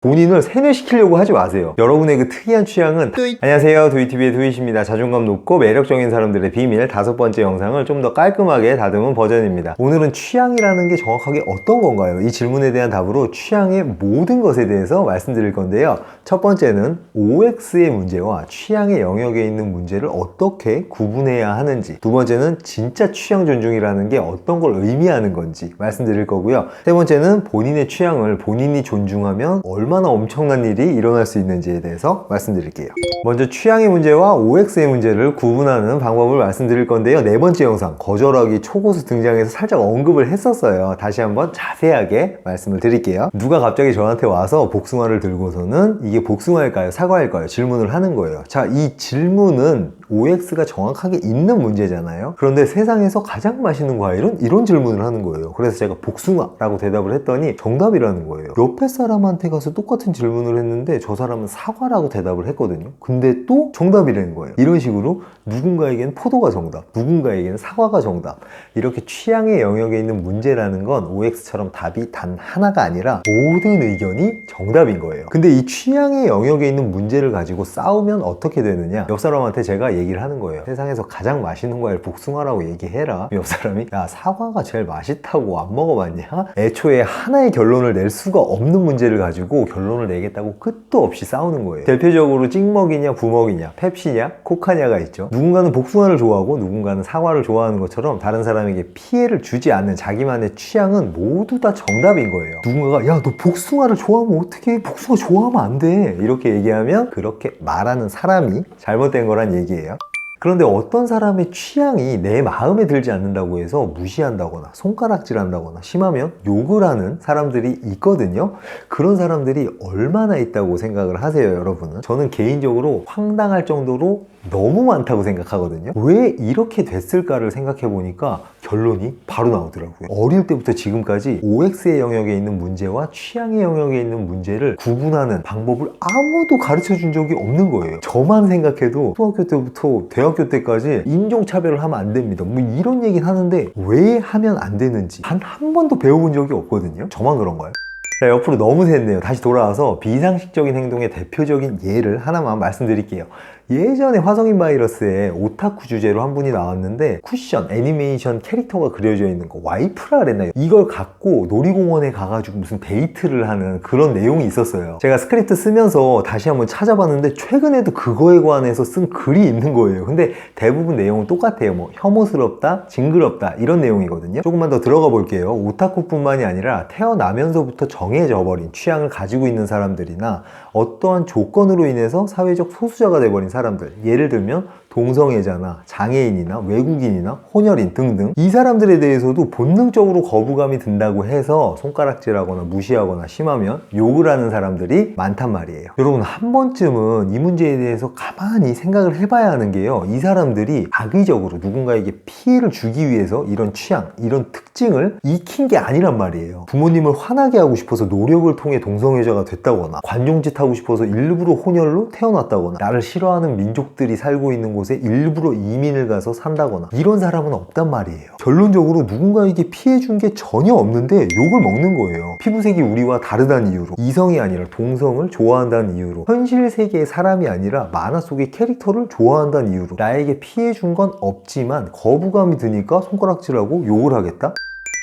본인을 세뇌시키려고 하지 마세요. 여러분의 그 특이한 취향은 안녕하세요, 도이TV의 도이씨입니다. 자존감 높고 매력적인 사람들의 비밀 5번째 영상을 좀 더 깔끔하게 다듬은 버전입니다. 오늘은 취향이라는 게 정확하게 어떤 건가요? 이 질문에 대한 답으로 취향의 모든 것에 대해서 말씀드릴 건데요. 첫 번째는 OX의 문제와 취향의 영역에 있는 문제를 어떻게 구분해야 하는지, 두 번째는 진짜 취향 존중이라는 게 어떤 걸 의미하는 건지 말씀드릴 거고요. 세 번째는 본인의 취향을 본인이 존중하면 얼마나 엄청난 일이 일어날 수 있는지에 대해서 말씀드릴게요. 먼저 취향의 문제와 OX의 문제를 구분하는 방법을 말씀드릴 건데요. 네 번째 영상 거절하기 초고수 등장해서 살짝 언급을 했었어요. 다시 한번 자세하게 말씀을 드릴게요. 누가 갑자기 저한테 와서 복숭아를 들고서는 이게 복숭아일까요? 사과일까요? 질문을 하는 거예요. 자, 이 질문은 OX가 정확하게 있는 문제잖아요. 그런데 세상에서 가장 맛있는 과일은 이런 질문을 하는 거예요. 그래서 제가 복숭아라고 대답을 했더니 정답이라는 거예요. 옆에 사람한테 가서 똑같은 질문을 했는데 저 사람은 사과라고 대답을 했거든요. 근데 또 정답이라는 거예요. 이런 식으로 누군가에게는 포도가 정답, 누군가에게는 사과가 정답. 이렇게 취향의 영역에 있는 문제라는 건 OX처럼 답이 단 하나가 아니라 모든 의견이 정답인 거예요. 근데 이 취향의 영역에 있는 문제를 가지고 싸우면 어떻게 되느냐? 옆 사람한테 제가 얘기를 하는 거예요. 세상에서 가장 맛있는 과일 복숭아라고 얘기해라. 옆 사람이 야, 사과가 제일 맛있다고 안 먹어봤냐? 애초에 하나의 결론을 낼 수가 없는 문제를 가지고 결론을 내겠다고 끝도 없이 싸우는 거예요. 대표적으로 찍먹이냐 부먹이냐, 펩시냐 코카냐가 있죠. 누군가는 복숭아를 좋아하고 누군가는 사과를 좋아하는 것처럼 다른 사람에게 피해를 주지 않는 자기만의 취향은 모두 다 정답인 거예요. 누군가가 야, 너 복숭아를 좋아하면 어떻게 복숭아 좋아하면 안 돼, 이렇게 얘기하면 그렇게 말하는 사람이 잘못된 거란 얘기예요. 그런데 어떤 사람의 취향이 내 마음에 들지 않는다고 해서 무시한다거나 손가락질한다거나 심하면 욕을 하는 사람들이 있거든요. 그런 사람들이 얼마나 있다고 생각을 하세요, 여러분은? 저는 개인적으로 황당할 정도로 너무 많다고 생각하거든요. 왜 이렇게 됐을까를 생각해 보니까 결론이 바로 나오더라고요. 어릴 때부터 지금까지 OX의 영역에 있는 문제와 취향의 영역에 있는 문제를 구분하는 방법을 아무도 가르쳐 준 적이 없는 거예요. 저만 생각해도 초등학교 때부터 대학교 때까지 인종차별을 하면 안 됩니다, 뭐 이런 얘기는 하는데 왜 하면 안 되는지 단 한 번도 배워본 적이 없거든요. 저만 그런가요? 자, 옆으로 너무 샜네요. 다시 돌아와서 비상식적인 행동의 대표적인 예를 하나만 말씀드릴게요. 예전에 화성인 바이러스에 오타쿠 주제로 한 분이 나왔는데 쿠션, 애니메이션 캐릭터가 그려져 있는 거 와이프라 그랬나요? 이걸 갖고 놀이공원에 가가지고 무슨 데이트를 하는 그런 내용이 있었어요. 제가 스크립트 쓰면서 다시 한번 찾아봤는데 최근에도 그거에 관해서 쓴 글이 있는 거예요. 근데 대부분 내용은 똑같아요. 뭐 혐오스럽다, 징그럽다 이런 내용이거든요. 조금만 더 들어가 볼게요. 오타쿠뿐만이 아니라 태어나면서부터 정해져 버린 취향을 가지고 있는 사람들이나 어떠한 조건으로 인해서 사회적 소수자가 돼버린 사람들, 예를 들면 동성애자나 장애인이나 외국인이나 혼혈인 등등, 이 사람들에 대해서도 본능적으로 거부감이 든다고 해서 손가락질하거나 무시하거나 심하면 욕을 하는 사람들이 많단 말이에요. 여러분, 한 번쯤은 이 문제에 대해서 가만히 생각을 해봐야 하는 게요, 이 사람들이 악의적으로 누군가에게 피해를 주기 위해서 이런 취향, 이런 특징을 익힌 게 아니란 말이에요. 부모님을 화나게 하고 싶어서 노력을 통해 동성애자가 됐다거나 관종짓 하고 싶어서 일부러 혼혈로 태어났다거나 나를 싫어하는 민족들이 살고 있는 곳에 일부러 이민을 가서 산다거나 이런 사람은 없단 말이에요. 결론적으로 누군가에게 피해 준 게 전혀 없는데 욕을 먹는 거예요. 피부색이 우리와 다르다는 이유로, 이성이 아니라 동성을 좋아한다는 이유로, 현실 세계의 사람이 아니라 만화 속의 캐릭터를 좋아한다는 이유로 나에게 피해 준 건 없지만 거부감이 드니까 손가락질하고 욕을 하겠다?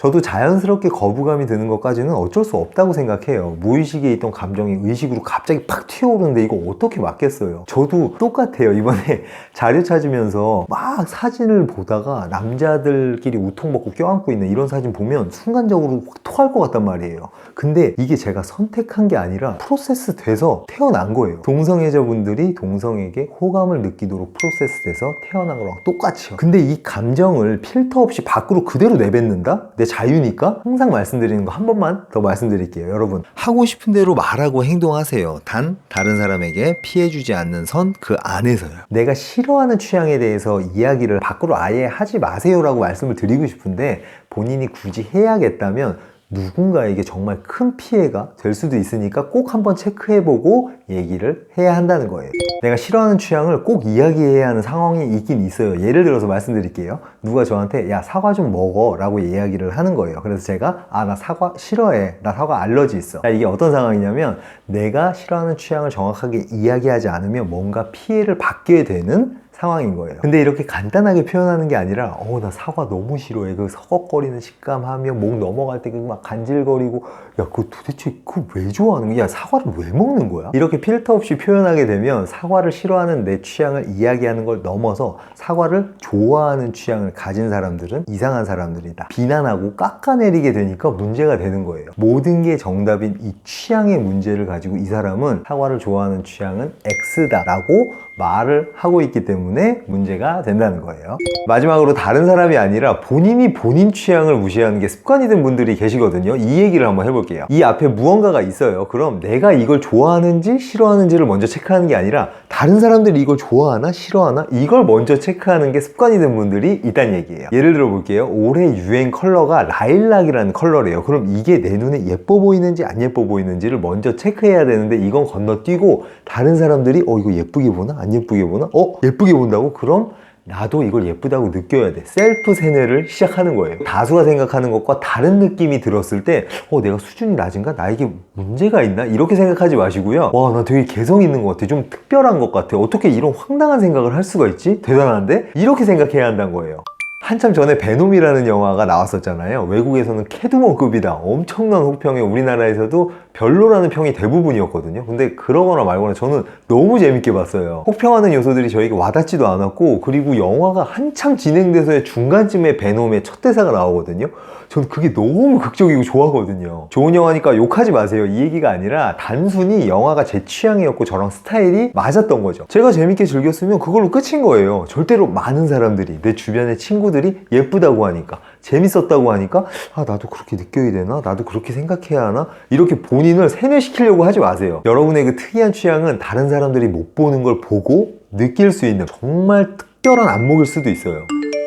저도 자연스럽게 거부감이 드는 것까지는 어쩔 수 없다고 생각해요. 무의식에 있던 감정이 의식으로 갑자기 팍 튀어오르는데 이거 어떻게 막겠어요? 저도 똑같아요. 이번에 자료 찾으면서 막 사진을 보다가 남자들끼리 우통 먹고 껴안고 있는 이런 사진 보면 순간적으로 확 토할 것 같단 말이에요. 근데 이게 제가 선택한 게 아니라 프로세스 돼서 태어난 거예요. 동성애자분들이 동성에게 호감을 느끼도록 프로세스 돼서 태어난 거랑 똑같이요. 근데 이 감정을 필터 없이 밖으로 그대로 내뱉는다? 내 자유니까? 항상 말씀드리는 거 한 번만 더 말씀드릴게요. 여러분, 하고 싶은 대로 말하고 행동하세요. 단 다른 사람에게 피해 주지 않는 선 그 안에서요. 내가 싫어하는 취향에 대해서 이야기를 밖으로 아예 하지 마세요 라고 말씀을 드리고 싶은데 본인이 굳이 해야겠다면 누군가에게 정말 큰 피해가 될 수도 있으니까 꼭 한번 체크해보고 얘기를 해야 한다는 거예요. 내가 싫어하는 취향을 꼭 이야기해야 하는 상황이 있긴 있어요. 예를 들어서 말씀드릴게요. 누가 저한테 야 사과 좀 먹어 라고 이야기를 하는 거예요. 그래서 제가 나 사과 싫어해, 나 사과 알러지 있어. 이게 어떤 상황이냐면 내가 싫어하는 취향을 정확하게 이야기하지 않으면 뭔가 피해를 받게 되는 상황인 거예요. 근데 이렇게 간단하게 표현하는 게 아니라 나 사과 너무 싫어해. 그 서걱거리는 식감하며 목 넘어갈 때 그 막 간질거리고 야 그거 도대체 그거 왜 좋아하는 거야? 야 사과를 왜 먹는 거야? 이렇게 필터 없이 표현하게 되면 사과를 싫어하는 내 취향을 이야기하는 걸 넘어서 사과를 좋아하는 취향을 가진 사람들은 이상한 사람들이다, 비난하고 깎아내리게 되니까 문제가 되는 거예요. 모든 게 정답인 이 취향의 문제를 가지고 이 사람은 사과를 좋아하는 취향은 X다 라고 말을 하고 있기 때문에 문제가 된다는 거예요. 마지막으로 다른 사람이 아니라 본인이 본인 취향을 무시하는 게 습관이 된 분들이 계시거든요. 이 얘기를 한번 해볼게요. 이 앞에 무언가가 있어요. 그럼 내가 이걸 좋아하는지 싫어하는지를 먼저 체크하는 게 아니라 다른 사람들이 이걸 좋아하나 싫어하나 이걸 먼저 체크하는 게 습관이 된 분들이 있다는 얘기예요. 예를 들어 볼게요. 올해 유행 컬러가 라일락이라는 컬러래요. 그럼 이게 내 눈에 예뻐 보이는지 안 예뻐 보이는지를 먼저 체크해야 되는데 이건 건너뛰고 다른 사람들이 이거 예쁘게 보나? 안 예쁘게 보나? 예쁘게 본다고? 그럼 나도 이걸 예쁘다고 느껴야 돼. 셀프 세뇌를 시작하는 거예요. 다수가 생각하는 것과 다른 느낌이 들었을 때 내가 수준이 낮은가? 나에게 문제가 있나? 이렇게 생각하지 마시고요. 와, 나 되게 개성 있는 것 같아. 좀 특별한 것 같아. 어떻게 이런 황당한 생각을 할 수가 있지? 대단한데? 이렇게 생각해야 한다는 거예요. 한참 전에 베놈이라는 영화가 나왔었잖아요. 외국에서는 캐드먼급이다, 엄청난 호평에 우리나라에서도 별로라는 평이 대부분이었거든요. 근데 그러거나 말거나 저는 너무 재밌게 봤어요. 혹평하는 요소들이 저에게 와닿지도 않았고, 그리고 영화가 한참 진행돼서의 중간쯤에 베놈의 첫 대사가 나오거든요. 저는 그게 너무 극적이고 좋아하거든요. 좋은 영화니까 욕하지 마세요, 이 얘기가 아니라 단순히 영화가 제 취향이었고 저랑 스타일이 맞았던 거죠. 제가 재밌게 즐겼으면 그걸로 끝인 거예요. 절대로 많은 사람들이, 내 주변의 친구들이 예쁘다고 하니까, 재밌었다고 하니까 나도 그렇게 느껴야 되나? 나도 그렇게 생각해야 하나? 이렇게 본인을 세뇌시키려고 하지 마세요. 여러분의 그 특이한 취향은 다른 사람들이 못 보는 걸 보고 느낄 수 있는 정말 특별한 안목일 수도 있어요.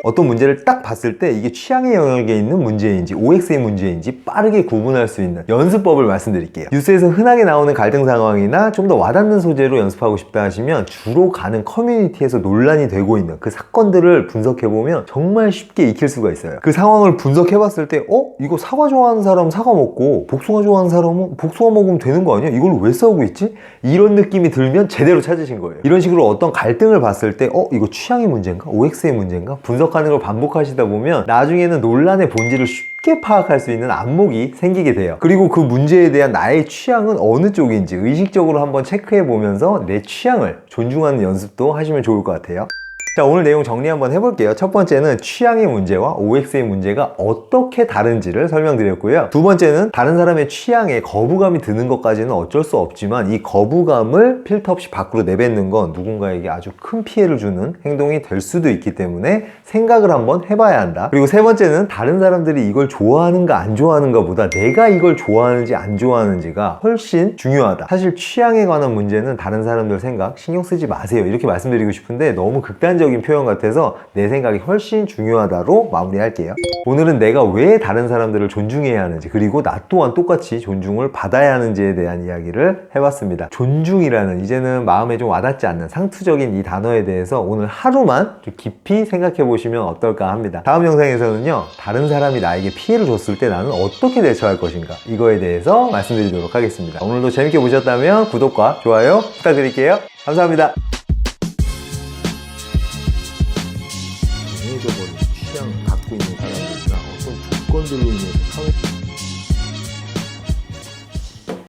어떤 문제를 딱 봤을 때 이게 취향의 영역에 있는 문제인지 OX의 문제인지 빠르게 구분할 수 있는 연습법을 말씀드릴게요. 뉴스에서 흔하게 나오는 갈등 상황이나 좀 더 와닿는 소재로 연습하고 싶다 하시면 주로 가는 커뮤니티에서 논란이 되고 있는 그 사건들을 분석해보면 정말 쉽게 익힐 수가 있어요. 그 상황을 분석해봤을 때 이거 사과 좋아하는 사람은 사과 먹고 복숭아 좋아하는 사람은 복숭아 먹으면 되는 거 아니야? 이걸로 왜 싸우고 있지? 이런 느낌이 들면 제대로 찾으신 거예요. 이런 식으로 어떤 갈등을 봤을 때 이거 취향의 문제인가? OX의 문제인가? 분석하는 걸 반복하시다 보면 나중에는 논란의 본질을 쉽게 파악할 수 있는 안목이 생기게 돼요. 그리고 그 문제에 대한 나의 취향은 어느 쪽인지 의식적으로 한번 체크해 보면서 내 취향을 존중하는 연습도 하시면 좋을 것 같아요. 자, 오늘 내용 정리 한번 해볼게요. 첫 번째는 취향의 문제와 OX의 문제가 어떻게 다른지를 설명드렸고요. 두 번째는 다른 사람의 취향에 거부감이 드는 것까지는 어쩔 수 없지만 이 거부감을 필터 없이 밖으로 내뱉는 건 누군가에게 아주 큰 피해를 주는 행동이 될 수도 있기 때문에 생각을 한번 해봐야 한다. 그리고 세 번째는 다른 사람들이 이걸 좋아하는가 안 좋아하는가 보다 내가 이걸 좋아하는지 안 좋아하는지가 훨씬 중요하다. 사실 취향에 관한 문제는 다른 사람들 생각 신경 쓰지 마세요, 이렇게 말씀드리고 싶은데 너무 극단적인 표현 같아서 내 생각이 훨씬 중요하다로 마무리할게요. 오늘은 내가 왜 다른 사람들을 존중해야 하는지, 그리고 나 또한 똑같이 존중을 받아야 하는지에 대한 이야기를 해봤습니다. 존중이라는 이제는 마음에 좀 와닿지 않는 상투적인 이 단어에 대해서 오늘 하루만 좀 깊이 생각해 보시면 어떨까 합니다. 다음 영상에서는요, 다른 사람이 나에게 피해를 줬을 때 나는 어떻게 대처할 것인가, 이거에 대해서 말씀드리도록 하겠습니다. 오늘도 재밌게 보셨다면 구독과 좋아요 부탁드릴게요. 감사합니다. 정해져버린 취향을 갖고 있는 사람들이나 어떤 조건들로 인해